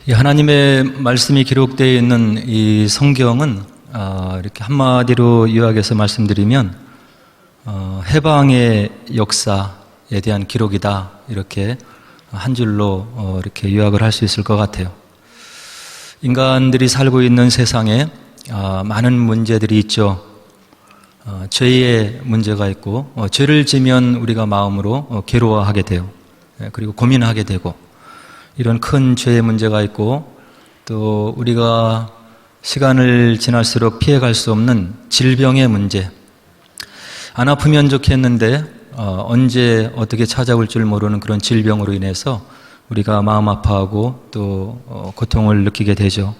이 하나님의 말씀이 기록되어 있는 이 성경은 이렇게 한마디로 요약해서 말씀드리면 해방의 역사에 대한 기록이다, 이렇게 한 줄로 이렇게 요약을 할 수 있을 것 같아요. 인간들이 살고 있는 세상에 많은 문제들이 있죠. 죄의 문제가 있고, 죄를 지면 우리가 마음으로 괴로워하게 돼요. 그리고 고민하게 되고, 이런 큰 죄의 문제가 있고, 또 우리가 시간을 지날수록 피해갈 수 없는 질병의 문제. 안 아프면 좋겠는데 언제 어떻게 찾아올 줄 모르는 그런 질병으로 인해서 우리가 마음 아파하고 또 고통을 느끼게 되죠.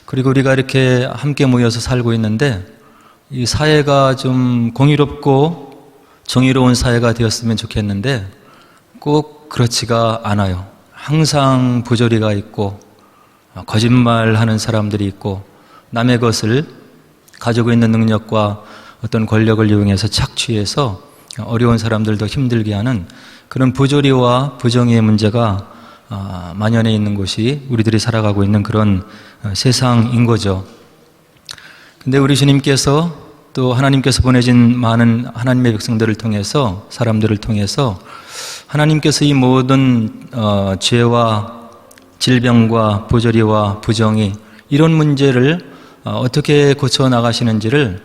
그리고 우리가 이렇게 함께 모여서 살고 있는데, 이 사회가 좀 공의롭고 정의로운 사회가 되었으면 좋겠는데 꼭 그렇지가 않아요. 항상 부조리가 있고, 거짓말하는 사람들이 있고, 남의 것을 가지고 있는 능력과 어떤 권력을 이용해서 착취해서 어려운 사람들도 힘들게 하는 그런 부조리와 부정의의 문제가 만연해 있는 곳이 우리들이 살아가고 있는 그런 세상인 거죠. 근데 우리 주님께서, 또 하나님께서 보내신 많은 하나님의 백성들을 통해서, 사람들을 통해서 하나님께서 이 모든 죄와 질병과 부조리와 부정의, 이런 문제를 어떻게 고쳐나가시는지를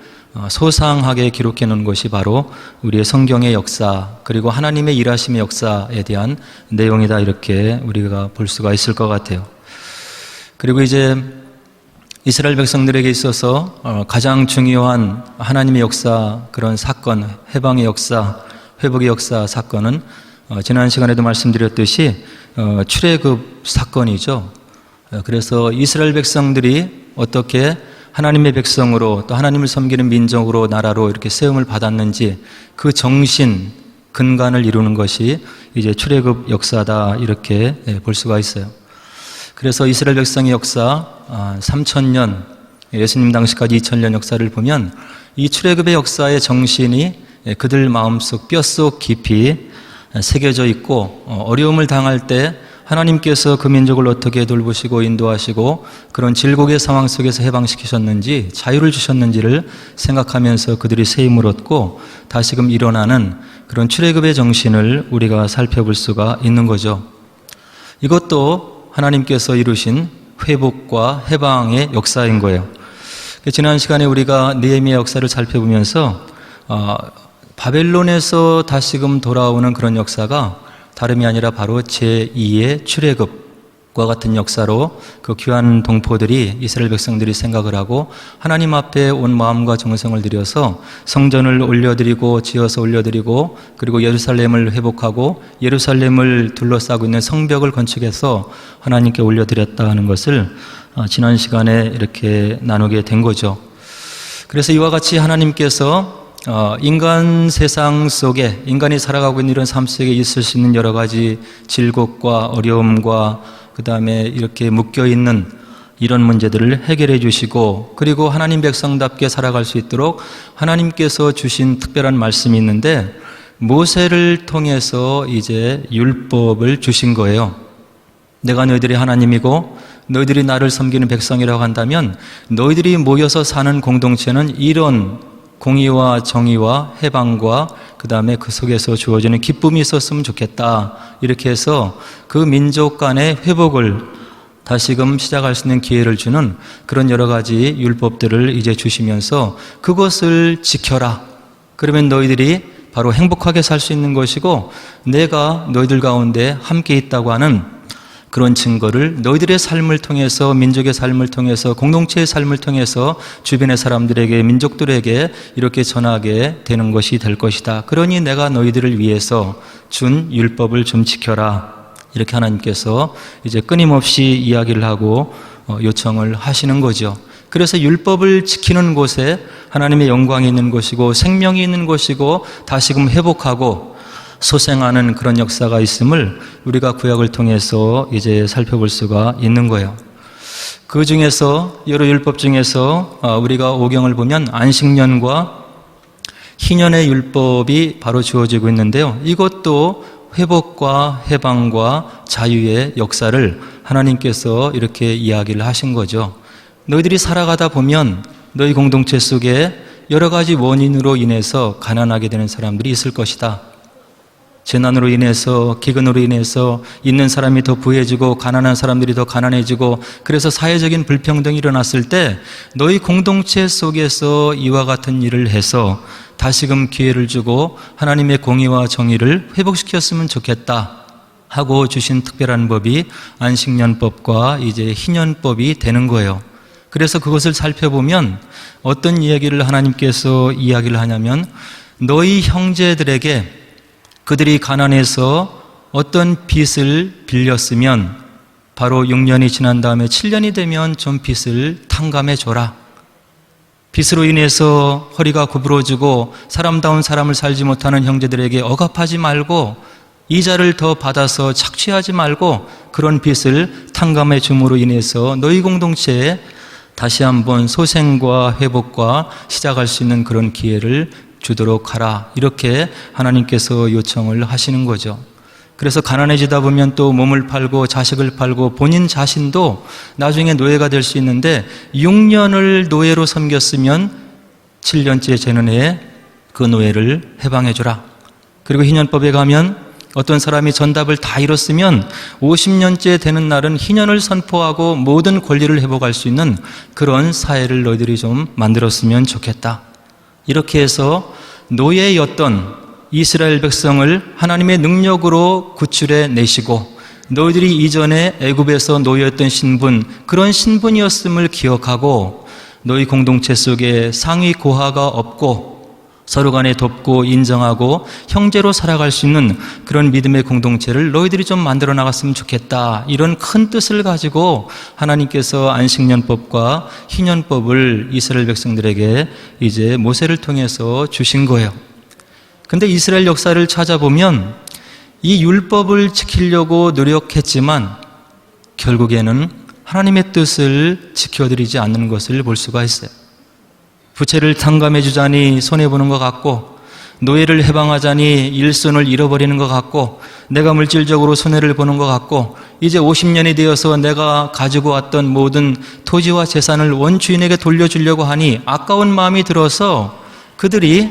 소상하게 기록해 놓은 것이 바로 우리의 성경의 역사, 그리고 하나님의 일하심의 역사에 대한 내용이다, 이렇게 우리가 볼 수가 있을 것 같아요. 그리고 이제 이스라엘 백성들에게 있어서 가장 중요한 하나님의 역사, 그런 사건, 해방의 역사, 회복의 역사 사건은 지난 시간에도 말씀드렸듯이 출애굽 사건이죠. 그래서 이스라엘 백성들이 어떻게 하나님의 백성으로, 또 하나님을 섬기는 민족으로, 나라로 이렇게 세움을 받았는지, 그 정신, 근간을 이루는 것이 이제 출애굽 역사다, 이렇게 볼 수가 있어요. 그래서 이스라엘 백성의 역사 3000년, 예수님 당시까지 2000년 역사를 보면 이 출애굽의 역사의 정신이 그들 마음속, 뼛속 깊이 새겨져 있고, 어려움을 당할 때 하나님께서 그 민족을 어떻게 돌보시고 인도하시고 그런 질곡의 상황 속에서 해방시키셨는지, 자유를 주셨는지를 생각하면서 그들이 새 힘을 얻고 다시금 일어나는 그런 출애굽의 정신을 우리가 살펴볼 수가 있는 거죠. 이것도 하나님께서 이루신 회복과 해방의 역사인 거예요. 지난 시간에 우리가 느헤미야 역사를 살펴보면서 바벨론에서 다시금 돌아오는 그런 역사가 다름이 아니라 바로 제2의 출애굽과 같은 역사로 그 귀한 동포들이, 이스라엘 백성들이 생각을 하고 하나님 앞에 온 마음과 정성을 들여서 성전을 올려드리고, 지어서 올려드리고, 그리고 예루살렘을 회복하고 예루살렘을 둘러싸고 있는 성벽을 건축해서 하나님께 올려드렸다 하는 것을 지난 시간에 이렇게 나누게 된 거죠. 그래서 이와 같이 하나님께서 인간 세상 속에, 인간이 살아가고 있는 이런 삶 속에 있을 수 있는 여러 가지 질곡과 어려움과 그 다음에 이렇게 묶여있는 이런 문제들을 해결해 주시고, 그리고 하나님 백성답게 살아갈 수 있도록 하나님께서 주신 특별한 말씀이 있는데, 모세를 통해서 이제 율법을 주신 거예요. 내가 너희들의 하나님이고 너희들이 나를 섬기는 백성이라고 한다면 너희들이 모여서 사는 공동체는 이런 공의와 정의와 해방과 그 다음에 그 속에서 주어지는 기쁨이 있었으면 좋겠다, 이렇게 해서 그 민족 간의 회복을 다시금 시작할 수 있는 기회를 주는 그런 여러 가지 율법들을 이제 주시면서 그것을 지켜라, 그러면 너희들이 바로 행복하게 살 수 있는 것이고 내가 너희들 가운데 함께 있다고 하는 그런 증거를 너희들의 삶을 통해서, 민족의 삶을 통해서, 공동체의 삶을 통해서 주변의 사람들에게, 민족들에게 이렇게 전하게 되는 것이 될 것이다. 그러니 내가 너희들을 위해서 준 율법을 좀 지켜라, 이렇게 하나님께서 이제 끊임없이 이야기를 하고 요청을 하시는 거죠. 그래서 율법을 지키는 곳에 하나님의 영광이 있는 것이고 생명이 있는 것이고 다시금 회복하고 소생하는 그런 역사가 있음을 우리가 구약을 통해서 이제 살펴볼 수가 있는 거예요. 그 중에서, 여러 율법 중에서 우리가 오경을 보면 안식년과 희년의 율법이 바로 주어지고 있는데요. 이것도 회복과 해방과 자유의 역사를 하나님께서 이렇게 이야기를 하신 거죠. 너희들이 살아가다 보면 너희 공동체 속에 여러 가지 원인으로 인해서 가난하게 되는 사람들이 있을 것이다. 재난으로 인해서, 기근으로 인해서 있는 사람이 더 부해지고 가난한 사람들이 더 가난해지고, 그래서 사회적인 불평등이 일어났을 때 너희 공동체 속에서 이와 같은 일을 해서 다시금 기회를 주고 하나님의 공의와 정의를 회복시켰으면 좋겠다 하고 주신 특별한 법이 안식년법과 이제 희년법이 되는 거예요. 그래서 그것을 살펴보면 어떤 이야기를 하나님께서 이야기를 하냐면, 너희 형제들에게 그들이 가난해서 어떤 빚을 빌렸으면 바로 6년이 지난 다음에 7년이 되면 좀 빚을 탕감해 줘라. 빚으로 인해서 허리가 구부러지고 사람다운 삶을 살지 못하는 형제들에게 억압하지 말고 이자를 더 받아서 착취하지 말고 그런 빚을 탕감해 줌으로 인해서 너희 공동체에 다시 한번 소생과 회복과 시작할 수 있는 그런 기회를 주도록 하라. 이렇게 하나님께서 요청을 하시는 거죠. 그래서 가난해지다 보면 또 몸을 팔고 자식을 팔고 본인 자신도 나중에 노예가 될 수 있는데 6년을 노예로 섬겼으면 7년째 되는 해에 그 노예를 해방해 주라. 그리고 희년법에 가면 어떤 사람이 전답을 다 이뤘으면 50년째 되는 날은 희년을 선포하고 모든 권리를 회복할 수 있는 그런 사회를 너희들이 좀 만들었으면 좋겠다. 이렇게 해서 노예였던 이스라엘 백성을 하나님의 능력으로 구출해 내시고, 너희들이 이전에 애굽에서 노예였던 신분, 그런 신분이었음을 기억하고 너희 공동체 속에 상위 고하가 없고 서로 간에 돕고 인정하고 형제로 살아갈 수 있는 그런 믿음의 공동체를 너희들이 좀 만들어 나갔으면 좋겠다. 이런 큰 뜻을 가지고 하나님께서 안식년법과 희년법을 이스라엘 백성들에게 이제 모세를 통해서 주신 거예요. 근데 이스라엘 역사를 찾아보면 이 율법을 지키려고 노력했지만 결국에는 하나님의 뜻을 지켜드리지 않는 것을 볼 수가 있어요. 부채를 탕감해 주자니 손해보는 것 같고, 노예를 해방하자니 일손을 잃어버리는 것 같고, 내가 물질적으로 손해를 보는 것 같고, 이제 50년이 되어서 내가 가지고 왔던 모든 토지와 재산을 원주인에게 돌려주려고 하니 아까운 마음이 들어서 그들이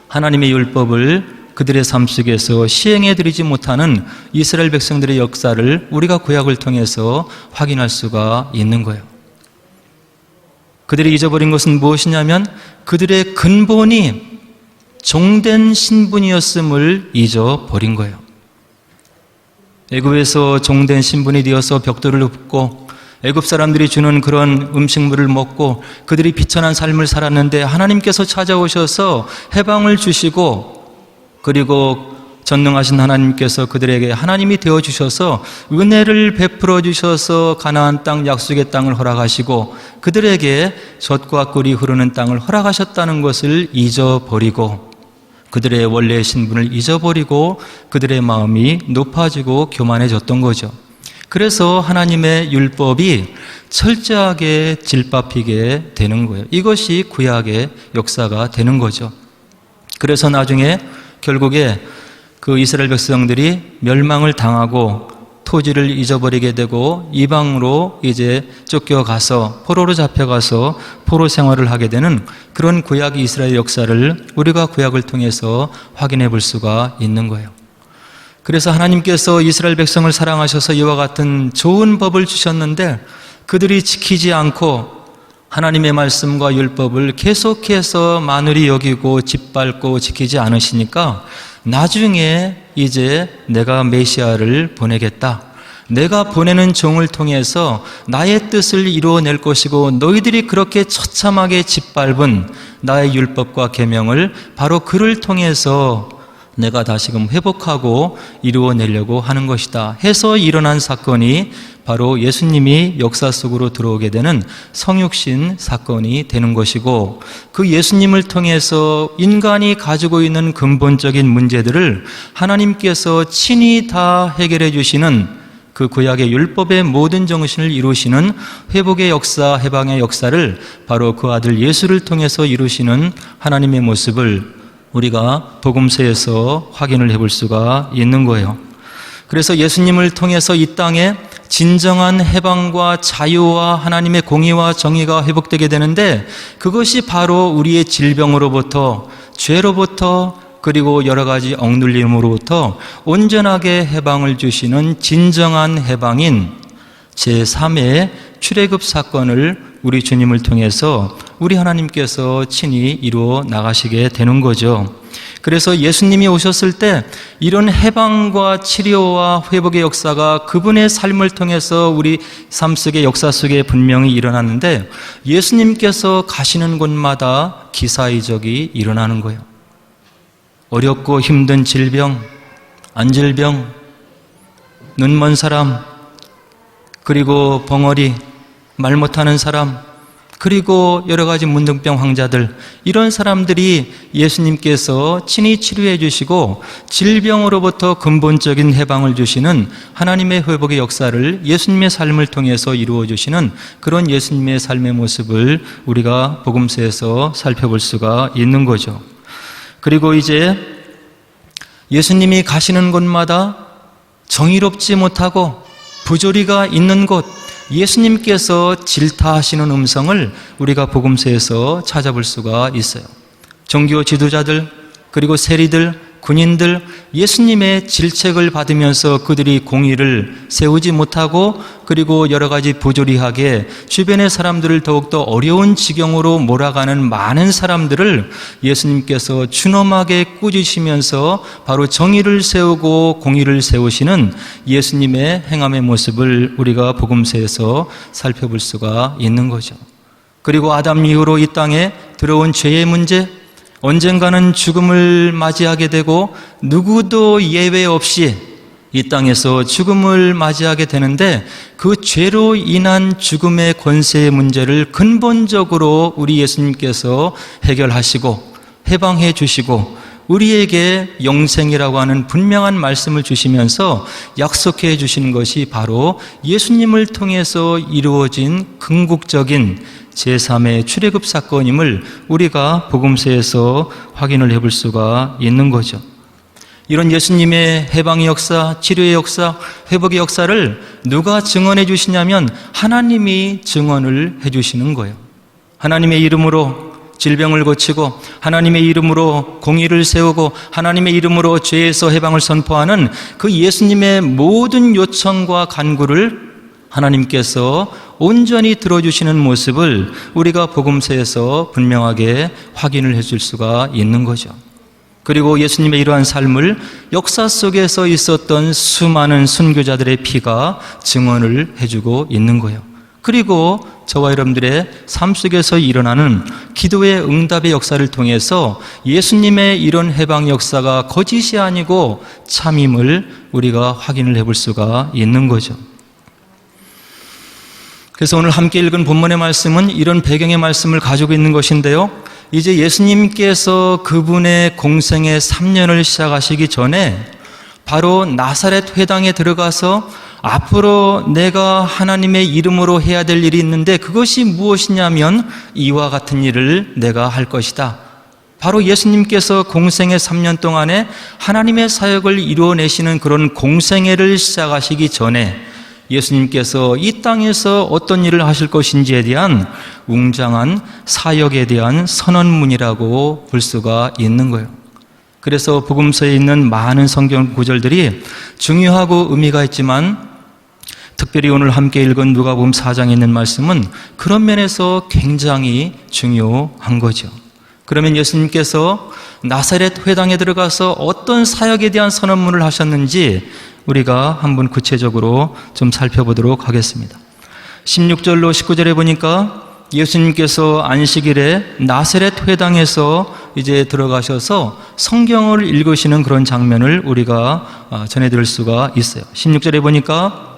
하나님의 율법을 그들의 삶 속에서 시행해드리지 못하는 이스라엘 백성들의 역사를 우리가 구약을 통해서 확인할 수가 있는 거예요. 그들이 잊어버린 것은 무엇이냐면 그들의 근본이 종된 신분이었음을 잊어버린 거예요. 애굽에서 종된 신분이 되어서 벽돌을 굽고 애굽 사람들이 주는 그런 음식물을 먹고 그들이 비천한 삶을 살았는데, 하나님께서 찾아오셔서 해방을 주시고, 그리고 전능하신 하나님께서 그들에게 하나님이 되어주셔서 은혜를 베풀어 주셔서 가나안 땅, 약속의 땅을 허락하시고 그들에게 젖과 꿀이 흐르는 땅을 허락하셨다는 것을 잊어버리고, 그들의 원래의 신분을 잊어버리고 그들의 마음이 높아지고 교만해졌던 거죠. 그래서 하나님의 율법이 철저하게 질밟히게 되는 거예요. 이것이 구약의 역사가 되는 거죠. 그래서 나중에 결국에 그 이스라엘 백성들이 멸망을 당하고 토지를 잊어버리게 되고 이방으로 이제 쫓겨가서 포로로 잡혀가서 포로 생활을 하게 되는 그런 구약 이스라엘 역사를 우리가 구약을 통해서 확인해 볼 수가 있는 거예요. 그래서 하나님께서 이스라엘 백성을 사랑하셔서 이와 같은 좋은 법을 주셨는데 그들이 지키지 않고 하나님의 말씀과 율법을 계속해서 만홀히 여기고 짓밟고 지키지 않으시니까 나중에 이제 내가 메시아를 보내겠다, 내가 보내는 종을 통해서 나의 뜻을 이루어낼 것이고 너희들이 그렇게 처참하게 짓밟은 나의 율법과 계명을 바로 그를 통해서 내가 다시금 회복하고 이루어내려고 하는 것이다 해서 일어난 사건이 바로 예수님이 역사 속으로 들어오게 되는 성육신 사건이 되는 것이고, 그 예수님을 통해서 인간이 가지고 있는 근본적인 문제들을 하나님께서 친히 다 해결해 주시는 그 구약의 율법의 모든 정신을 이루시는 회복의 역사, 해방의 역사를 바로 그 아들 예수를 통해서 이루시는 하나님의 모습을 우리가 복음서에서 확인을 해볼 수가 있는 거예요. 그래서 예수님을 통해서 이 땅에 진정한 해방과 자유와 하나님의 공의와 정의가 회복되게 되는데, 그것이 바로 우리의 질병으로부터, 죄로부터, 그리고 여러 가지 억눌림으로부터 온전하게 해방을 주시는 진정한 해방인 제3의 출애굽 사건을 우리 주님을 통해서 우리 하나님께서 친히 이루어 나가시게 되는 거죠. 그래서 예수님이 오셨을 때 이런 해방과 치료와 회복의 역사가 그분의 삶을 통해서 우리 삶 속의 역사 속에 분명히 일어났는데, 예수님께서 가시는 곳마다 기사이적이 일어나는 거예요. 어렵고 힘든 질병, 안질병, 눈먼 사람, 그리고 벙어리, 말 못하는 사람, 그리고 여러 가지 문둥병 환자들, 이런 사람들이 예수님께서 친히 치료해 주시고 질병으로부터 근본적인 해방을 주시는 하나님의 회복의 역사를 예수님의 삶을 통해서 이루어 주시는 그런 예수님의 삶의 모습을 우리가 복음서에서 살펴볼 수가 있는 거죠. 그리고 이제 예수님이 가시는 곳마다 정의롭지 못하고 부조리가 있는 곳, 예수님께서 질타하시는 음성을 우리가 복음서에서 찾아볼 수가 있어요. 종교 지도자들, 그리고 세리들, 군인들, 예수님의 질책을 받으면서 그들이 공의를 세우지 못하고, 그리고 여러 가지 부조리하게 주변의 사람들을 더욱더 어려운 지경으로 몰아가는 많은 사람들을 예수님께서 준엄하게 꾸짖으시면서 바로 정의를 세우고 공의를 세우시는 예수님의 행함의 모습을 우리가 복음서에서 살펴볼 수가 있는 거죠. 그리고 아담 이후로 이 땅에 들어온 죄의 문제, 언젠가는 죽음을 맞이하게 되고 누구도 예외 없이 이 땅에서 죽음을 맞이하게 되는데, 그 죄로 인한 죽음의 권세의 문제를 근본적으로 우리 예수님께서 해결하시고 해방해 주시고 우리에게 영생이라고 하는 분명한 말씀을 주시면서 약속해 주시는 것이 바로 예수님을 통해서 이루어진 궁극적인 제3의 출애굽 사건임을 우리가 복음서에서 확인을 해볼 수가 있는 거죠. 이런 예수님의 해방의 역사, 치료의 역사, 회복의 역사를 누가 증언해 주시냐면 하나님이 증언을 해 주시는 거예요. 하나님의 이름으로 질병을 고치고, 하나님의 이름으로 공의를 세우고, 하나님의 이름으로 죄에서 해방을 선포하는 그 예수님의 모든 요청과 간구를 하나님께서 온전히 들어주시는 모습을 우리가 복음서에서 분명하게 확인을 해줄 수가 있는 거죠. 그리고 예수님의 이러한 삶을 역사 속에서 있었던 수많은 순교자들의 피가 증언을 해주고 있는 거예요. 그리고 저와 여러분들의 삶 속에서 일어나는 기도의 응답의 역사를 통해서 예수님의 이런 해방 역사가 거짓이 아니고 참임을 우리가 확인을 해볼 수가 있는 거죠. 그래서 오늘 함께 읽은 본문의 말씀은 이런 배경의 말씀을 가지고 있는 것인데요, 이제 예수님께서 그분의 공생의 3년을 시작하시기 전에 바로 나사렛 회당에 들어가서 앞으로 내가 하나님의 이름으로 해야 될 일이 있는데 그것이 무엇이냐면 이와 같은 일을 내가 할 것이다. 바로 예수님께서 공생의 3년 동안에 하나님의 사역을 이루어내시는 그런 공생애를 시작하시기 전에 예수님께서 이 땅에서 어떤 일을 하실 것인지에 대한 웅장한 사역에 대한 선언문이라고 볼 수가 있는 거예요. 그래서 복음서에 있는 많은 성경 구절들이 중요하고 의미가 있지만, 특별히 오늘 함께 읽은 누가복음 4장에 있는 말씀은 그런 면에서 굉장히 중요한 거죠. 그러면 예수님께서 나사렛 회당에 들어가서 어떤 사역에 대한 선언문을 하셨는지 우리가 한번 구체적으로 좀 살펴보도록 하겠습니다. 16절로 19절에 보니까 예수님께서 안식일에 나사렛 회당에서 이제 들어가셔서 성경을 읽으시는 그런 장면을 우리가 전해드릴 수가 있어요. 16절에 보니까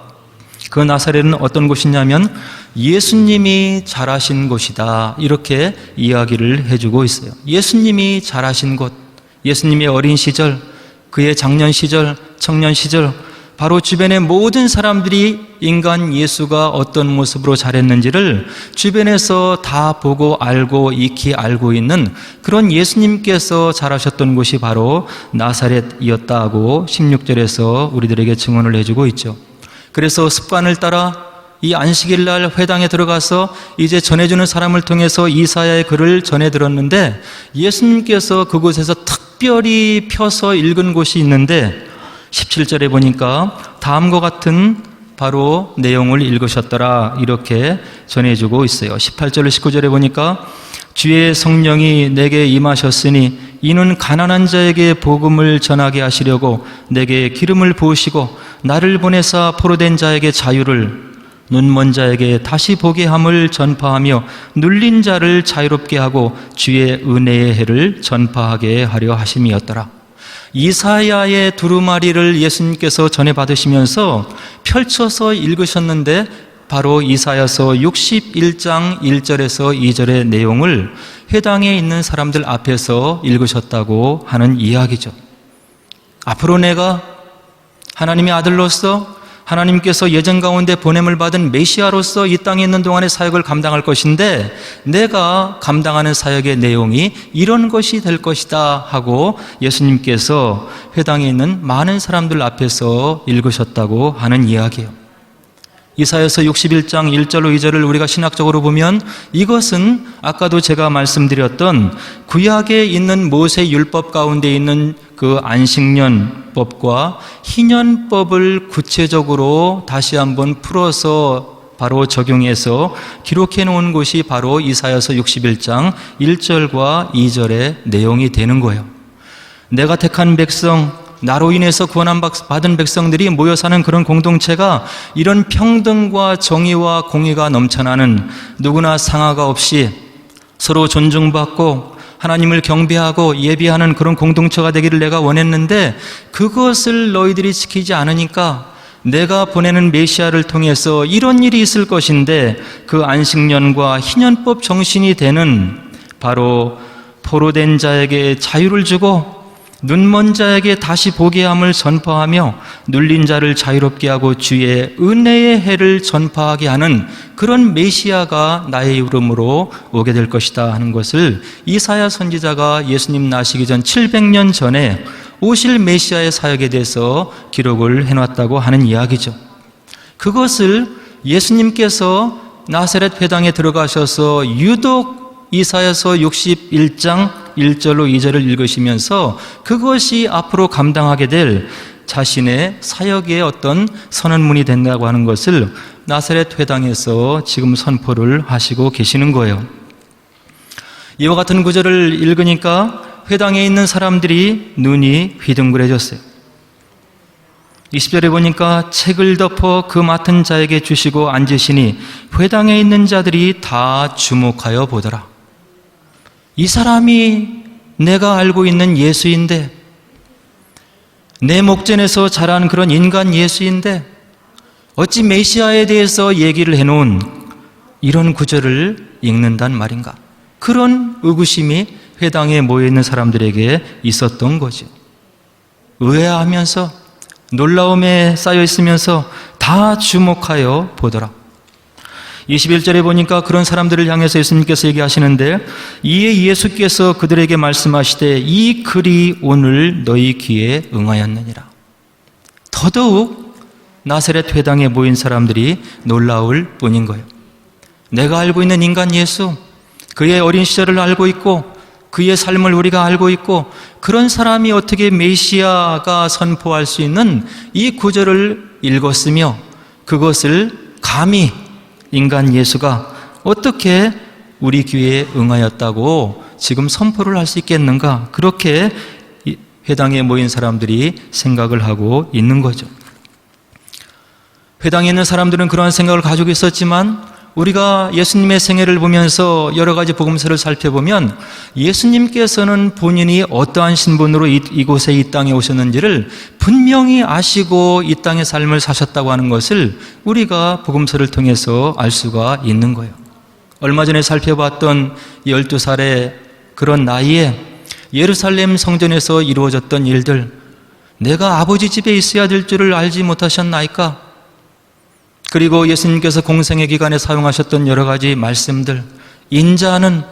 그 나사렛은 어떤 곳이냐면 예수님이 자라신 곳이다, 이렇게 이야기를 해주고 있어요. 예수님이 자라신 곳, 예수님의 어린 시절, 그의 장년 시절, 청년 시절, 바로 주변의 모든 사람들이 인간 예수가 어떤 모습으로 자랐는지를 주변에서 다 보고 알고 익히 알고 있는 그런 예수님께서 자라셨던 곳이 바로 나사렛이었다 하고 16절에서 우리들에게 증언을 해주고 있죠. 그래서 습관을 따라 이 안식일 날 회당에 들어가서 이제 전해주는 사람을 통해서 이사야의 글을 전해 들었는데, 예수님께서 그곳에서 특별히 펴서 읽은 곳이 있는데 17절에 보니까 다음과 같은 바로 내용을 읽으셨더라, 이렇게 전해주고 있어요. 18절 19절에 보니까 주의 성령이 내게 임하셨으니 이는 가난한 자에게 복음을 전하게 하시려고 내게 기름을 부으시고 나를 보내사 포로된 자에게 자유를, 눈먼 자에게 다시 보게 함을 전파하며 눌린 자를 자유롭게 하고 주의 은혜의 해를 전파하게 하려 하심이었더라. 이사야의 두루마리를 예수님께서 전해 받으시면서 펼쳐서 읽으셨는데 바로 이사야서 61장 1절에서 2절의 내용을 회당에 있는 사람들 앞에서 읽으셨다고 하는 이야기죠. 앞으로 내가 하나님의 아들로서 하나님께서 예전 가운데 보냄을 받은 메시아로서 이 땅에 있는 동안의 사역을 감당할 것인데, 내가 감당하는 사역의 내용이 이런 것이 될 것이다 하고 예수님께서 회당에 있는 많은 사람들 앞에서 읽으셨다고 하는 이야기예요. 이사야서 61장 1절로 2절을 우리가 신학적으로 보면 이것은 아까도 제가 말씀드렸던 구약에 있는 모세 율법 가운데 있는 그 안식년법과 희년법을 구체적으로 다시 한번 풀어서 바로 적용해서 기록해 놓은 것이 바로 이사야서 61장 1절과 2절의 내용이 되는 거예요. 내가 택한 백성, 나로 인해서 구원받은 백성들이 모여 사는 그런 공동체가 이런 평등과 정의와 공의가 넘쳐나는, 누구나 상하가 없이 서로 존중받고 하나님을 경배하고 예비하는 그런 공동체가 되기를 내가 원했는데, 그것을 너희들이 지키지 않으니까 내가 보내는 메시아를 통해서 이런 일이 있을 것인데, 그 안식년과 희년법 정신이 되는 바로 포로된 자에게 자유를 주고 눈먼 자에게 다시 보게 함을 전파하며 눌린 자를 자유롭게 하고 주의 은혜의 해를 전파하게 하는 그런 메시아가 나의 이름으로 오게 될 것이다 하는 것을 이사야 선지자가 예수님 나시기 전 700년 전에 오실 메시아의 사역에 대해서 기록을 해놨다고 하는 이야기죠. 그것을 예수님께서 나사렛 회당에 들어가셔서 유독 이사야서 61장 1절로 2절을 읽으시면서 그것이 앞으로 감당하게 될 자신의 사역의 어떤 선언문이 된다고 하는 것을 나사렛 회당에서 지금 선포를 하시고 계시는 거예요. 이와 같은 구절을 읽으니까 회당에 있는 사람들이 눈이 휘둥그레졌어요. 20절에 보니까 책을 덮어 그 맡은 자에게 주시고 앉으시니 회당에 있는 자들이 다 주목하여 보더라. 이 사람이 내가 알고 있는 예수인데, 내 목전에서 자란 그런 인간 예수인데 어찌 메시아에 대해서 얘기를 해놓은 이런 구절을 읽는단 말인가? 그런 의구심이 회당에 모여있는 사람들에게 있었던 거죠. 의아하면서 놀라움에 쌓여있으면서 다 주목하여 보더라. 21절에 보니까 그런 사람들을 향해서 예수님께서 얘기하시는데, 이에 예수께서 그들에게 말씀하시되 이 글이 오늘 너희 귀에 응하였느니라. 더더욱 나사렛 회당에 모인 사람들이 놀라울 뿐인 거예요. 내가 알고 있는 인간 예수, 그의 어린 시절을 알고 있고 그의 삶을 우리가 알고 있고, 그런 사람이 어떻게 메시아가 선포할 수 있는 이 구절을 읽었으며 그것을 감히 인간 예수가 어떻게 우리 귀에 응하였다고 지금 선포를 할 수 있겠는가? 그렇게 회당에 모인 사람들이 생각을 하고 있는 거죠. 회당에 있는 사람들은 그러한 생각을 가지고 있었지만, 우리가 예수님의 생애를 보면서 여러 가지 복음서를 살펴보면 예수님께서는 본인이 어떠한 신분으로 이곳에 이 땅에 오셨는지를 분명히 아시고 이 땅의 삶을 사셨다고 하는 것을 우리가 복음서를 통해서 알 수가 있는 거예요. 얼마 전에 살펴봤던 12살의 그런 나이에 예루살렘 성전에서 이루어졌던 일들, 내가 아버지 집에 있어야 될 줄을 알지 못하셨나이까? 그리고 예수님께서 공생의 기간에 사용하셨던 여러 가지 말씀들, 인자는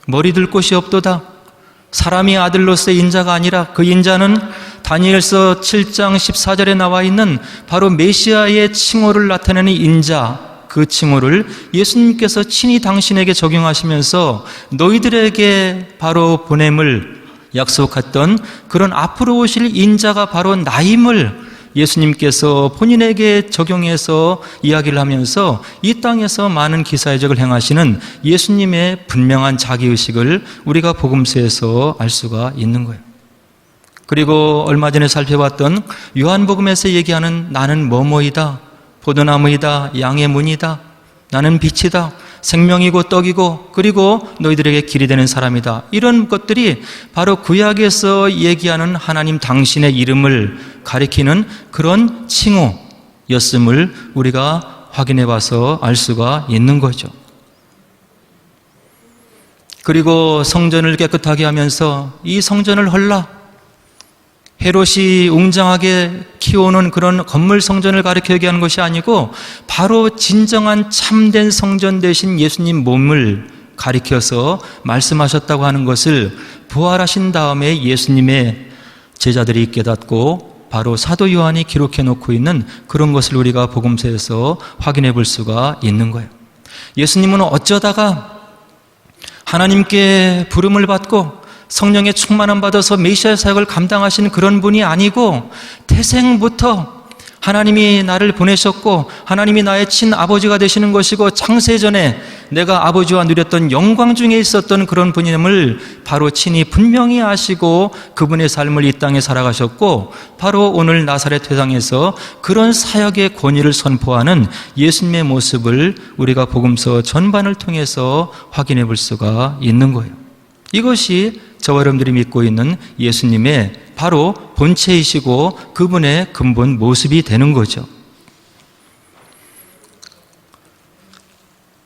머리 들 곳이 없도다. 사람이 아들로서의 인자가 아니라 그 인자는 다니엘서 7장 14절에 나와 있는 바로 메시아의 칭호를 나타내는 인자, 그 칭호를 예수님께서 친히 당신에게 적용하시면서 너희들에게 바로 보냄을 약속했던 그런 앞으로 오실 인자가 바로 나임을 예수님께서 본인에게 적용해서 이야기를 하면서 이 땅에서 많은 기사회적을 행하시는 예수님의 분명한 자기의식을 우리가 복음서에서 알 수가 있는 거예요. 그리고 얼마 전에 살펴봤던 요한복음에서 얘기하는 나는 뭐뭐이다, 포도나무이다, 양의 문이다, 나는 빛이다, 생명이고 떡이고 그리고 너희들에게 길이 되는 사람이다. 이런 것들이 바로 구약에서 얘기하는 하나님 당신의 이름을 가리키는 그런 칭호였음을 우리가 확인해 봐서 알 수가 있는 거죠. 그리고 성전을 깨끗하게 하면서 이 성전을 헐라, 헤롯이 웅장하게 키워놓은 그런 건물 성전을 가리켜 얘기하는 것이 아니고 바로 진정한 참된 성전 되신 예수님 몸을 가리켜서 말씀하셨다고 하는 것을 부활하신 다음에 예수님의 제자들이 깨닫고 바로 사도 요한이 기록해 놓고 있는 그런 것을 우리가 복음서에서 확인해 볼 수가 있는 거예요. 예수님은 어쩌다가 하나님께 부름을 받고 성령의 충만함 받아서 메시아 사역을 감당하시는 그런 분이 아니고 태생부터 하나님이 나를 보내셨고 하나님이 나의 친아버지가 되시는 것이고 창세전에 내가 아버지와 누렸던 영광 중에 있었던 그런 분임을 바로 친히 분명히 아시고 그분의 삶을 이 땅에 살아가셨고 바로 오늘 나사렛 회당에서 그런 사역의 권위를 선포하는 예수님의 모습을 우리가 복음서 전반을 통해서 확인해 볼 수가 있는 거예요. 이것이 저와 여러분들이 믿고 있는 예수님의 바로 본체이시고 그분의 근본 모습이 되는 거죠.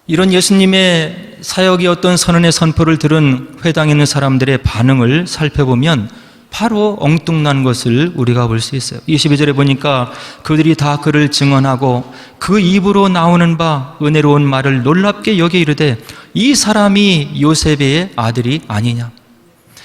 이런 예수님의 사역의 어떤 선언의 선포를 들은 회당에 있는 사람들의 반응을 살펴보면 바로 엉뚱난 것을 우리가 볼 수 있어요. 22절에 보니까 그들이 다 그를 증언하고 그 입으로 나오는 바 은혜로운 말을 놀랍게 여겨 이르되 이 사람이 요셉의 아들이 아니냐.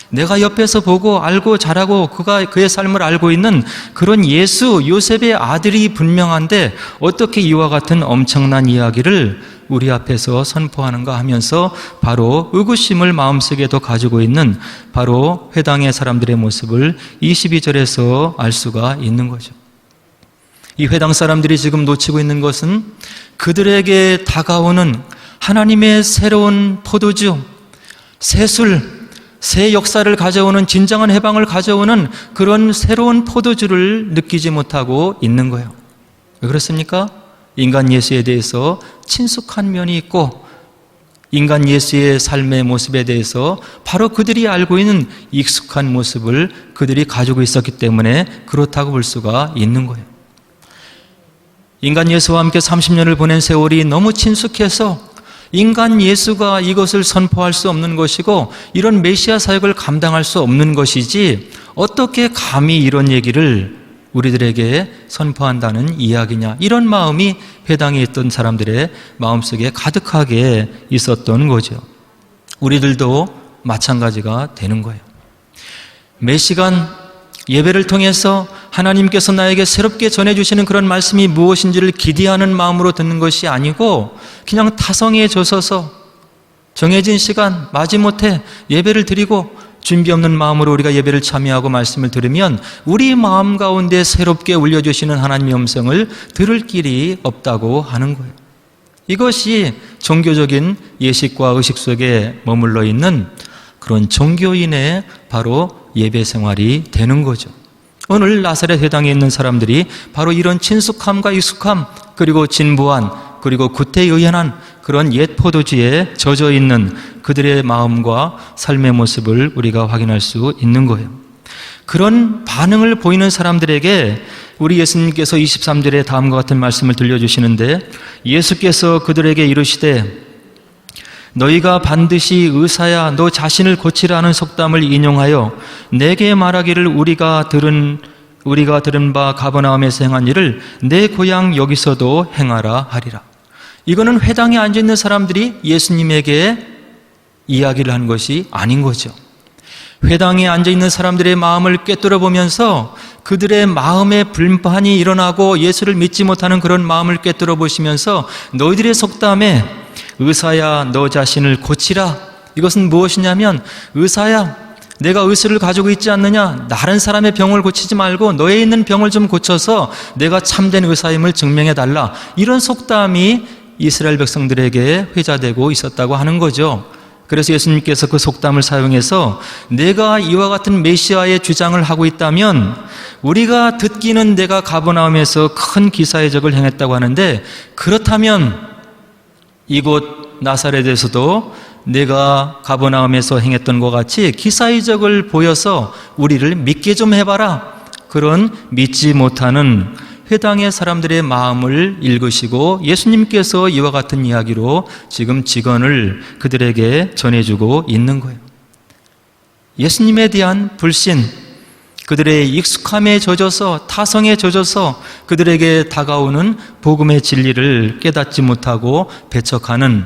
내가 옆에서 보고 알고 자라고 그가 그의 삶을 알고 있는 그런 예수 요셉의 아들이 분명한데 어떻게 이와 같은 엄청난 이야기를 우리 앞에서 선포하는가 하면서 바로 의구심을 마음속에 더 가지고 있는 바로 회당의 사람들의 모습을 22절에서 알 수가 있는 거죠. 이 회당 사람들이 지금 놓치고 있는 것은 그들에게 다가오는 하나님의 새로운 포도주, 새술, 새 역사를 가져오는 진정한 해방을 가져오는 그런 새로운 포도주를 느끼지 못하고 있는 거예요. 왜 그렇습니까? 인간 예수에 대해서 친숙한 면이 있고 인간 예수의 삶의 모습에 대해서 바로 그들이 알고 있는 익숙한 모습을 그들이 가지고 있었기 때문에 그렇다고 볼 수가 있는 거예요. 인간 예수와 함께 30년을 보낸 세월이 너무 친숙해서 인간 예수가 이것을 선포할 수 없는 것이고 이런 메시아 사역을 감당할 수 없는 것이지 어떻게 감히 이런 얘기를 우리들에게 선포한다는 이야기냐, 이런 마음이 회당에 있던 사람들의 마음속에 가득하게 있었던 거죠. 우리들도 마찬가지가 되는 거예요. 매 시간 예배를 통해서 하나님께서 나에게 새롭게 전해주시는 그런 말씀이 무엇인지를 기대하는 마음으로 듣는 것이 아니고 그냥 타성에 젖어서 정해진 시간 마지못해 예배를 드리고 준비 없는 마음으로 우리가 예배를 참여하고 말씀을 들으면 우리 마음 가운데 새롭게 울려주시는 하나님의 음성을 들을 길이 없다고 하는 거예요. 이것이 종교적인 예식과 의식 속에 머물러 있는 그런 종교인의 바로 예배 생활이 되는 거죠. 오늘 나사렛 회당에 있는 사람들이 바로 이런 친숙함과 익숙함 그리고 진부한 그리고 구태의연한 그런 옛 포도주에 젖어 있는 그들의 마음과 삶의 모습을 우리가 확인할 수 있는 거예요. 그런 반응을 보이는 사람들에게 우리 예수님께서 23절에 다음과 같은 말씀을 들려주시는데 예수께서 그들에게 이르시되 너희가 반드시 의사야 너 자신을 고치라 하는 속담을 인용하여 내게 말하기를 우리가 들은 우리가 들은 바 가버나움에서 행한 일을 내 고향 여기서도 행하라 하리라. 이거는 회당에 앉아있는 사람들이 예수님에게 이야기를 한 것이 아닌 거죠. 회당에 앉아있는 사람들의 마음을 꿰뚫어 보면서 그들의 마음에 불만이 일어나고 예수를 믿지 못하는 그런 마음을 꿰뚫어 보시면서 너희들의 속담에 의사야 너 자신을 고치라. 이것은 무엇이냐면 의사야 내가 의술을 가지고 있지 않느냐? 다른 사람의 병을 고치지 말고 너에 있는 병을 좀 고쳐서 내가 참된 의사임을 증명해 달라. 이런 속담이 이스라엘 백성들에게 회자되고 있었다고 하는 거죠. 그래서 예수님께서 그 속담을 사용해서 내가 이와 같은 메시아의 주장을 하고 있다면 우리가 듣기는 내가 가버나움에서 큰 기사의적을 행했다고 하는데 그렇다면 이곳 나사렛에서도 내가 가버나움에서 행했던 것 같이 기사의적을 보여서 우리를 믿게 좀 해봐라. 그런 믿지 못하는 회당의 사람들의 마음을 읽으시고 예수님께서 이와 같은 이야기로 지금 직언을 그들에게 전해주고 있는 거예요. 예수님에 대한 불신, 그들의 익숙함에 젖어서 타성에 젖어서 그들에게 다가오는 복음의 진리를 깨닫지 못하고 배척하는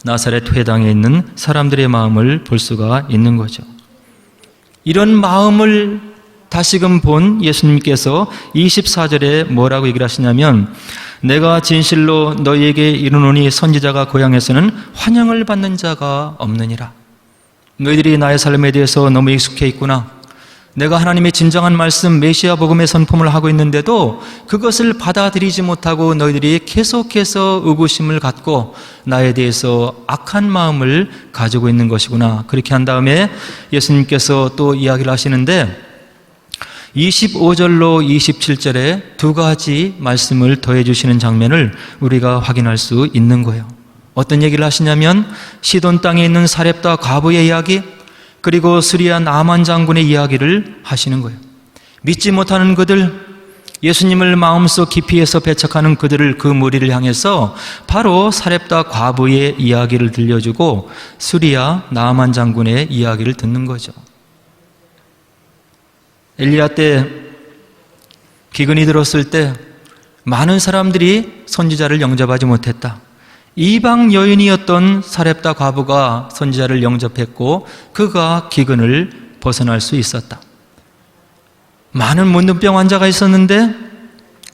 나사렛 회당에 있는 사람들의 마음을 볼 수가 있는 거죠. 이런 마음을 다시금 본 예수님께서 24절에 뭐라고 얘기를 하시냐면 내가 진실로 너희에게 이르노니 선지자가 고향에서는 환영을 받는 자가 없느니라. 너희들이 나의 삶에 대해서 너무 익숙해 있구나. 내가 하나님의 진정한 말씀 메시아 복음의 선포를 하고 있는데도 그것을 받아들이지 못하고 너희들이 계속해서 의구심을 갖고 나에 대해서 악한 마음을 가지고 있는 것이구나. 그렇게 한 다음에 예수님께서 또 이야기를 하시는데 25절로 27절에 두 가지 말씀을 더해 주시는 장면을 우리가 확인할 수 있는 거예요. 어떤 얘기를 하시냐면 시돈 땅에 있는 사렙다 과부의 이야기, 그리고 스리아 나만 장군의 이야기를 하시는 거예요. 믿지 못하는 그들, 예수님을 마음속 깊이에서 배척하는 그들을 그 무리를 향해서 바로 사렙다 과부의 이야기를 들려주고 스리아 나만 장군의 이야기를 듣는 거죠. 엘리야 때 기근이 들었을 때 많은 사람들이 선지자를 영접하지 못했다. 이방 여인이었던 사렙다 과부가 선지자를 영접했고 그가 기근을 벗어날 수 있었다. 많은 문둥병 환자가 있었는데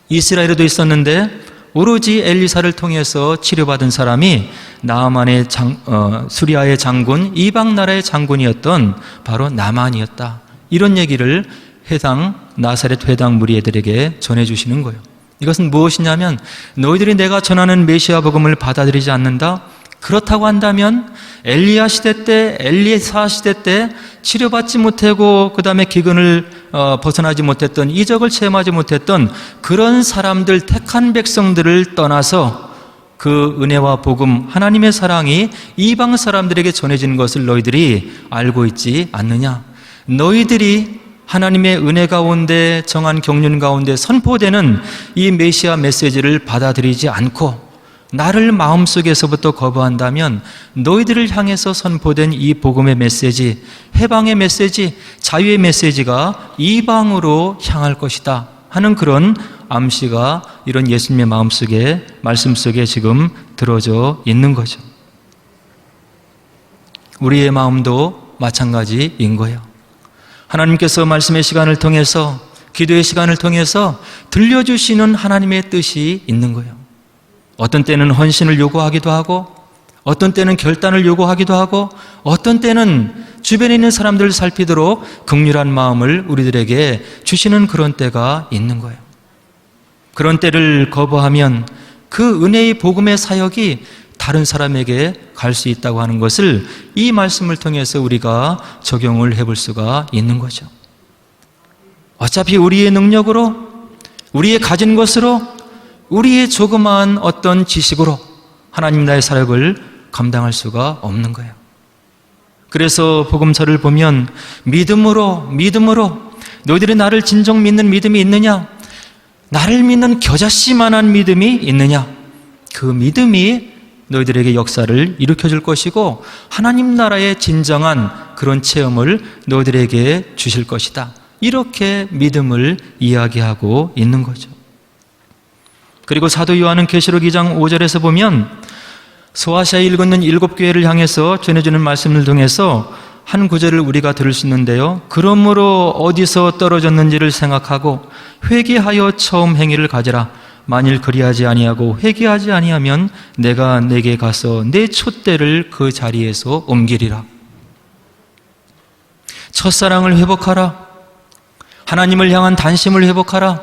이스라엘에도 있었는데 오로지 엘리사를 통해서 치료받은 사람이 나아만의 수리아의 장군, 이방 나라의 장군이었던 바로 나만이었다. 이런 얘기를 나사렛 회당 무리들에게 전해주시는 거예요. 이것은 무엇이냐면 너희들이 내가 전하는 메시아 복음을 받아들이지 않는다? 그렇다고 한다면 엘리야 시대 때, 엘리사 시대 때 치료받지 못하고 그 다음에 기근을 벗어나지 못했던, 이적을 체험하지 못했던 그런 사람들, 택한 백성들을 떠나서 그 은혜와 복음, 하나님의 사랑이 이방 사람들에게 전해지는 것을 너희들이 알고 있지 않느냐? 너희들이 하나님의 은혜 가운데 정한 경륜 가운데 선포되는 이 메시아 메시지를 받아들이지 않고 나를 마음속에서부터 거부한다면 너희들을 향해서 선포된 이 복음의 메시지, 해방의 메시지, 자유의 메시지가 이방으로 향할 것이다 하는 그런 암시가 이런 예수님의 마음속에, 말씀 속에 지금 들어져 있는 거죠. 우리의 마음도 마찬가지인 거예요. 하나님께서 말씀의 시간을 통해서, 기도의 시간을 통해서 들려주시는 하나님의 뜻이 있는 거예요. 어떤 때는 헌신을 요구하기도 하고, 어떤 때는 결단을 요구하기도 하고, 어떤 때는 주변에 있는 사람들을 살피도록 긍휼한 마음을 우리들에게 주시는 그런 때가 있는 거예요. 그런 때를 거부하면 그 은혜의 복음의 사역이 다른 사람에게 갈 수 있다고 하는 것을 이 말씀을 통해서 우리가 적용을 해볼 수가 있는 거죠. 어차피 우리의 능력으로, 우리의 가진 것으로, 우리의 조그마한 어떤 지식으로 하나님 나라의 사역을 감당할 수가 없는 거예요. 그래서 복음서를 보면 믿음으로 너희들이 나를 진정 믿는 믿음이 있느냐? 나를 믿는 겨자씨만한 믿음이 있느냐? 그 믿음이 너희들에게 역사를 일으켜줄 것이고 하나님 나라의 진정한 그런 체험을 너희들에게 주실 것이다. 이렇게 믿음을 이야기하고 있는 거죠. 그리고 사도 요한은 계시록 2장 5절에서 보면 소아시아에 일컫는 7교회를 향해서 전해주는 말씀을 통해서 한 구절을 우리가 들을 수 있는데요. 그러므로 어디서 떨어졌는지를 생각하고 회개하여 처음 행위를 가지라. 만일 그리하지 아니하고 회개하지 아니하면 내가 내게 가서 내 촛대를 그 자리에서 옮기리라. 첫사랑을 회복하라. 하나님을 향한 단심을 회복하라.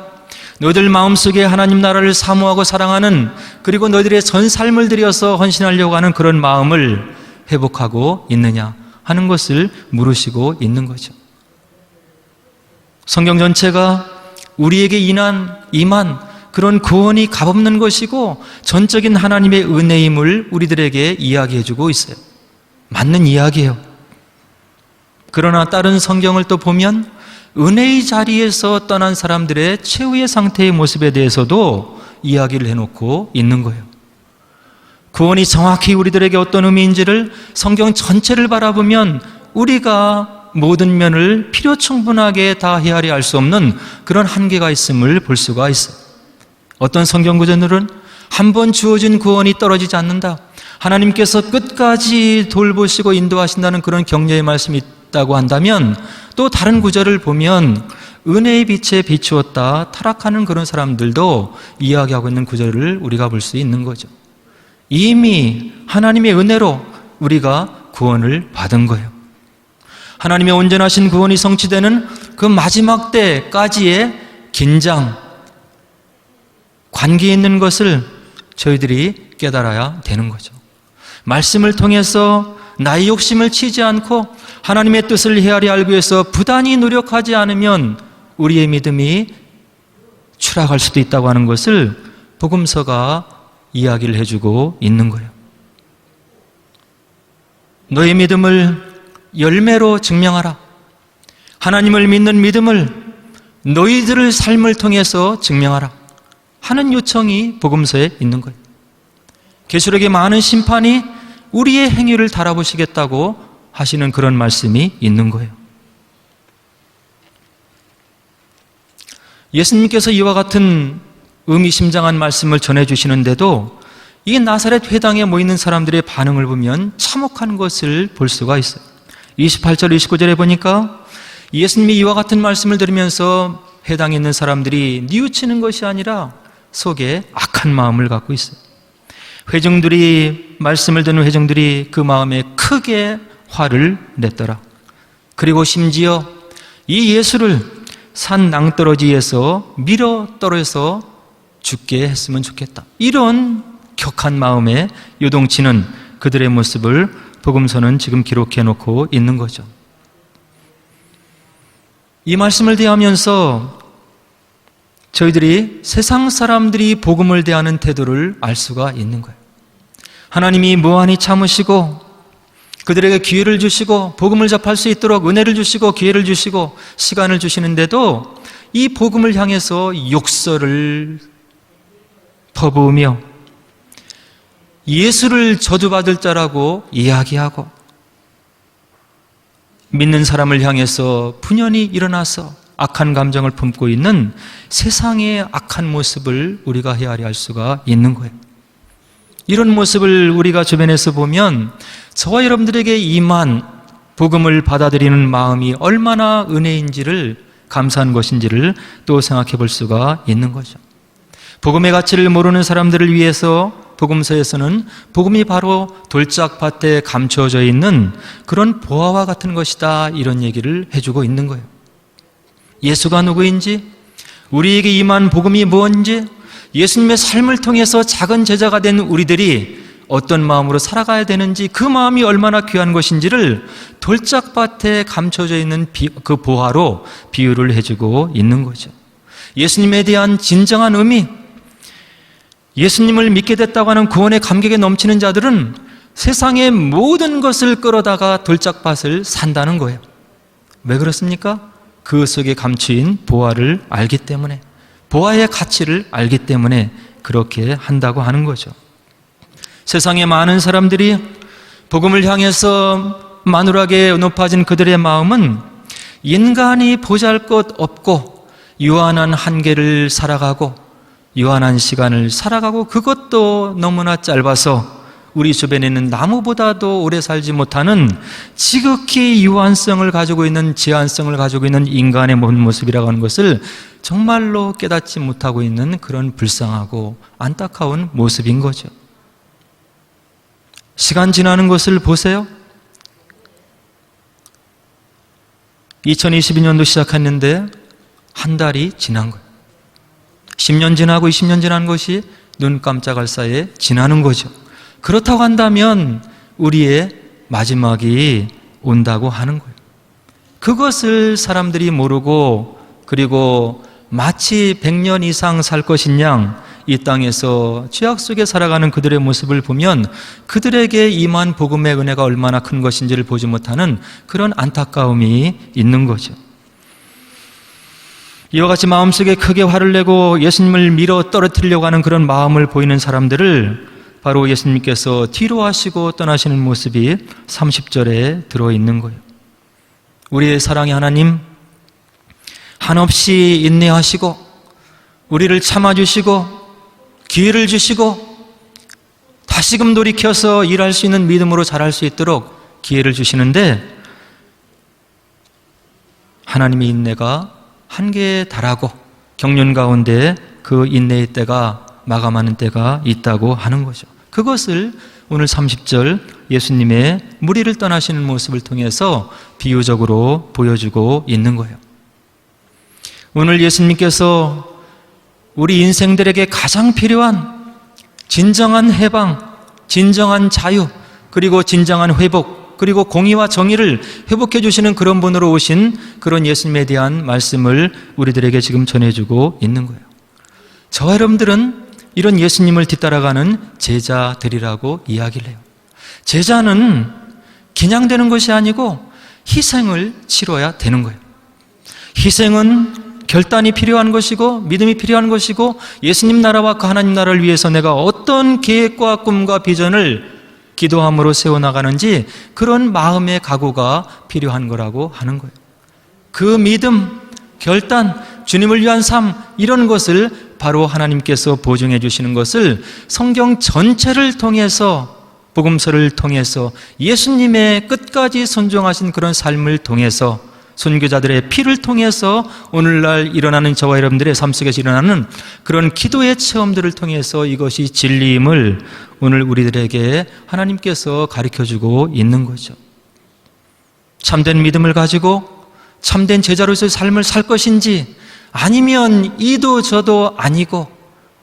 너희들 마음속에 하나님 나라를 사모하고 사랑하는, 그리고 너희들의 전 삶을 들여서 헌신하려고 하는 그런 마음을 회복하고 있느냐 하는 것을 물으시고 있는 거죠. 성경 전체가 우리에게 임한 그런 구원이 값없는 것이고 전적인 하나님의 은혜임을 우리들에게 이야기해주고 있어요. 맞는 이야기예요. 그러나 다른 성경을 또 보면 은혜의 자리에서 떠난 사람들의 최후의 상태의 모습에 대해서도 이야기를 해놓고 있는 거예요. 구원이 정확히 우리들에게 어떤 의미인지를 성경 전체를 바라보면 우리가 모든 면을 필요 충분하게 다 헤아려 알 수 없는 그런 한계가 있음을 볼 수가 있어요. 어떤 성경 구절은 한 번 주어진 구원이 떨어지지 않는다. 하나님께서 끝까지 돌보시고 인도하신다는 그런 격려의 말씀이 있다고 한다면, 또 다른 구절을 보면 은혜의 빛에 비추었다 타락하는 그런 사람들도 이야기하고 있는 구절을 우리가 볼 수 있는 거죠. 이미 하나님의 은혜로 우리가 구원을 받은 거예요. 하나님의 온전하신 구원이 성취되는 그 마지막 때까지의 긴장, 관계에 있는 것을 저희들이 깨달아야 되는 거죠. 말씀을 통해서 나의 욕심을 치지 않고 하나님의 뜻을 헤아려 알기 위해서 부단히 노력하지 않으면 우리의 믿음이 추락할 수도 있다고 하는 것을 복음서가 이야기를 해주고 있는 거예요. 너의 믿음을 열매로 증명하라. 하나님을 믿는 믿음을 너희들의 삶을 통해서 증명하라 하는 요청이 복음서에 있는 거예요. 계시록의 많은 심판이 우리의 행위를 달아보시겠다고 하시는 그런 말씀이 있는 거예요. 예수님께서 이와 같은 의미심장한 말씀을 전해주시는데도 이 나사렛 회당에 모이는 사람들의 반응을 보면 참혹한 것을 볼 수가 있어요. 28절, 29절에 보니까 예수님이 이와 같은 말씀을 들으면서 회당에 있는 사람들이 뉘우치는 것이 아니라 속에 악한 마음을 갖고 있어요. 말씀을 듣는 회중들이 그 마음에 크게 화를 냈더라. 그리고 심지어 이 예수를 산 낭떠러지에서 밀어 떨어져서 죽게 했으면 좋겠다. 이런 격한 마음에 요동치는 그들의 모습을 복음서는 지금 기록해 놓고 있는 거죠. 이 말씀을 대하면서 저희들이 세상 사람들이 복음을 대하는 태도를 알 수가 있는 거예요. 하나님이 무한히 참으시고 그들에게 기회를 주시고 복음을 접할 수 있도록 은혜를 주시고 기회를 주시고 시간을 주시는데도 이 복음을 향해서 욕설을 퍼부으며 예수를 저주받을 자라고 이야기하고 믿는 사람을 향해서 분연히 일어나서 악한 감정을 품고 있는 세상의 악한 모습을 우리가 헤아려 할 수가 있는 거예요. 이런 모습을 우리가 주변에서 보면 저와 여러분들에게 임한 복음을 받아들이는 마음이 얼마나 은혜인지를 감사한 것인지를 또 생각해 볼 수가 있는 거죠. 복음의 가치를 모르는 사람들을 위해서 복음서에서는 복음이 바로 돌짝밭에 감춰져 있는 그런 보화와 같은 것이다, 이런 얘기를 해주고 있는 거예요. 예수가 누구인지, 우리에게 임한 복음이 무엇인지, 예수님의 삶을 통해서 작은 제자가 된 우리들이 어떤 마음으로 살아가야 되는지, 그 마음이 얼마나 귀한 것인지를 돌짝밭에 감춰져 있는 그 보화로 비유를 해주고 있는 거죠. 예수님에 대한 진정한 의미, 예수님을 믿게 됐다고 하는 구원의 감격에 넘치는 자들은 세상의 모든 것을 끌어다가 돌짝밭을 산다는 거예요. 왜 그렇습니까? 그 속에 감추인 보화를 알기 때문에, 보화의 가치를 알기 때문에 그렇게 한다고 하는 거죠. 세상의 많은 사람들이 복음을 향해서 만울하게 높아진 그들의 마음은 인간이 보잘것없고 유한한 한계를 살아가고 유한한 시간을 살아가고 그것도 너무나 짧아서 우리 주변에 있는 나무보다도 오래 살지 못하는 지극히 유한성을 가지고 있는 제한성을 가지고 있는 인간의 모습이라고 하는 것을 정말로 깨닫지 못하고 있는 그런 불쌍하고 안타까운 모습인 거죠. 시간 지나는 것을 보세요. 2022년도 시작했는데 한 달이 지난 거예요. 10년 지나고 20년 지난 것이 눈 깜짝할 사이에 지나는 거죠. 그렇다고 한다면 우리의 마지막이 온다고 하는 거예요. 그것을 사람들이 모르고 그리고 마치 100년 이상 살 것인 양 이 땅에서 죄악 속에 살아가는 그들의 모습을 보면 그들에게 임한 복음의 은혜가 얼마나 큰 것인지를 보지 못하는 그런 안타까움이 있는 거죠. 이와 같이 마음속에 크게 화를 내고 예수님을 밀어 떨어뜨리려고 하는 그런 마음을 보이는 사람들을 바로 예수님께서 뒤로 하시고 떠나시는 모습이 30절에 들어있는 거예요. 우리의 사랑의 하나님, 한없이 인내하시고 우리를 참아주시고 기회를 주시고 다시금 돌이켜서 일할 수 있는 믿음으로 자랄 수 있도록 기회를 주시는데 하나님의 인내가 한계에 달하고 경륜 가운데 그 인내의 때가 마감하는 때가 있다고 하는 거죠. 그것을 오늘 30절 예수님의 무리를 떠나시는 모습을 통해서 비유적으로 보여주고 있는 거예요. 오늘 예수님께서 우리 인생들에게 가장 필요한 진정한 해방, 진정한 자유, 그리고 진정한 회복, 그리고 공의와 정의를 회복해 주시는 그런 분으로 오신 그런 예수님에 대한 말씀을 우리들에게 지금 전해주고 있는 거예요. 저와 여러분들은 이런 예수님을 뒤따라가는 제자들이라고 이야기를 해요. 제자는 그냥 되는 것이 아니고 희생을 치러야 되는 거예요. 희생은 결단이 필요한 것이고 믿음이 필요한 것이고 예수님 나라와 그 하나님 나라를 위해서 내가 어떤 계획과 꿈과 비전을 기도함으로 세워나가는지 그런 마음의 각오가 필요한 거라고 하는 거예요. 그 믿음, 결단, 주님을 위한 삶 이런 것을 바로 하나님께서 보증해 주시는 것을 성경 전체를 통해서 복음서를 통해서 예수님의 끝까지 순종하신 그런 삶을 통해서 선교자들의 피를 통해서 오늘날 일어나는 저와 여러분들의 삶 속에서 일어나는 그런 기도의 체험들을 통해서 이것이 진리임을 오늘 우리들에게 하나님께서 가르쳐주고 있는 거죠. 참된 믿음을 가지고 참된 제자로서의 삶을 살 것인지 아니면 이도 저도 아니고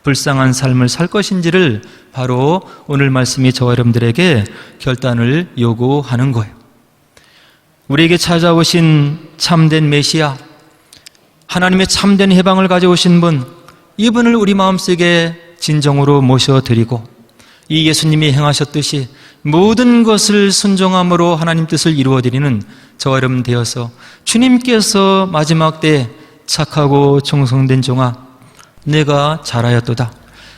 불쌍한 삶을 살 것인지를 바로 오늘 말씀이 저와 여러분들에게 결단을 요구하는 거예요. 우리에게 찾아오신 참된 메시아, 하나님의 참된 해방을 가져오신 분, 이분을 우리 마음속에 진정으로 모셔드리고 이 예수님이 행하셨듯이 모든 것을 순종함으로 하나님 뜻을 이루어드리는 저와 여러분 되어서 주님께서 마지막 때 착하고 충성된 종아, 내가 잘하였도다.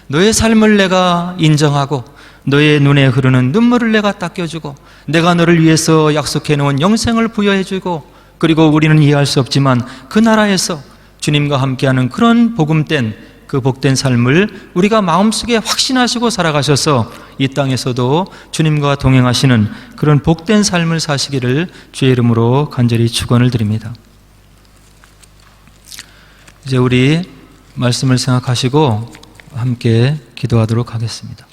너의 삶을 내가 인정하고 너의 눈에 흐르는 눈물을 내가 닦여주고 내가 너를 위해서 약속해놓은 영생을 부여해주고 그리고 우리는 이해할 수 없지만 그 나라에서 주님과 함께하는 그런 복음된 그 복된 삶을 우리가 마음속에 확신하시고 살아가셔서 이 땅에서도 주님과 동행하시는 그런 복된 삶을 사시기를 주의 이름으로 간절히 축원을 드립니다. 이제 우리 말씀을 생각하시고 함께 기도하도록 하겠습니다.